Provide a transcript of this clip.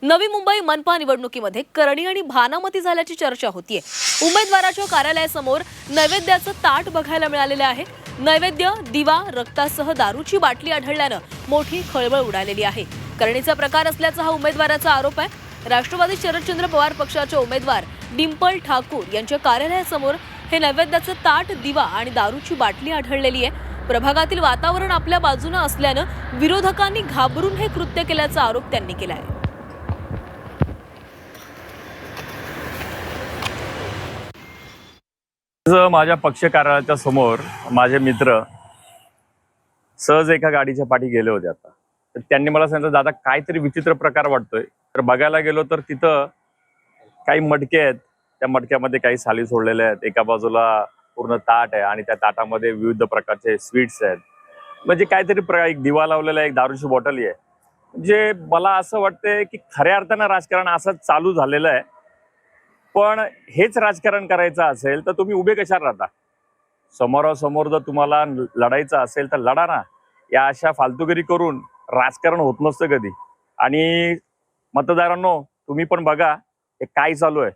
नवी मुंबई मनपा निवडणुकीमध्ये करणी आणि भानामती झाल्याची चर्चा होतीये। उमेदवाराच्या कार्यालयासमोर नैवेद्याचं ताट बघायला मिळालेलं आहे। नैवेद्य, दिवा, रक्तासह दारूची बाटली आढळल्यानं मोठी खळबळ उडालेली आहे। करणीचा प्रकार असल्याचा हा उमेदवाराचा आरोप आहे। राष्ट्रवादी शरदचंद्र पवार पक्षाचे उमेदवार डिंपल ठाकूर यांच्या कार्यालयासमोर हे नैवेद्याचं ताट, दिवा आणि दारूची बाटली आढळलेली आहे। प्रभागातील वातावरण आपल्या बाजूने असल्यानं विरोधकांनी घाबरून हे कृत्य केल्याचा आरोप त्यांनी केलाय। माझ्या पक्ष कार्यालयाच्या समोर माझे मित्र सहज एका गाडीच्या पाठी गेले होते। आता तर त्यांनी मला सांगितलं, दादा काहीतरी विचित्र प्रकार वाटतोय। तर बघायला गेलो तर तिथं काही मडके आहेत, त्या मडक्यामध्ये काही साली सोडलेले आहेत। एका बाजूला पूर्ण ताट आहे आणि त्या ताटामध्ये विविध प्रकारचे स्वीट्स आहेत। म्हणजे काहीतरी एक दिवा लावलेला आहे, एक दारूची बॉटल आहे। म्हणजे मला असं वाटतंय की खऱ्या अर्थानं राजकारण असंच चालू झालेलं आहे। पण हेच राजकारण करायचं असेल तर तुम्ही उभे कशाला राहता? समोरासमोर जर तुम्हाला लढायचं असेल तर लढा ना। या अशा फालतूगिरी करून राजकारण होत नसतं कधी। आणि मतदारांनो, तुम्ही पण बघा हे काय चालू आहे।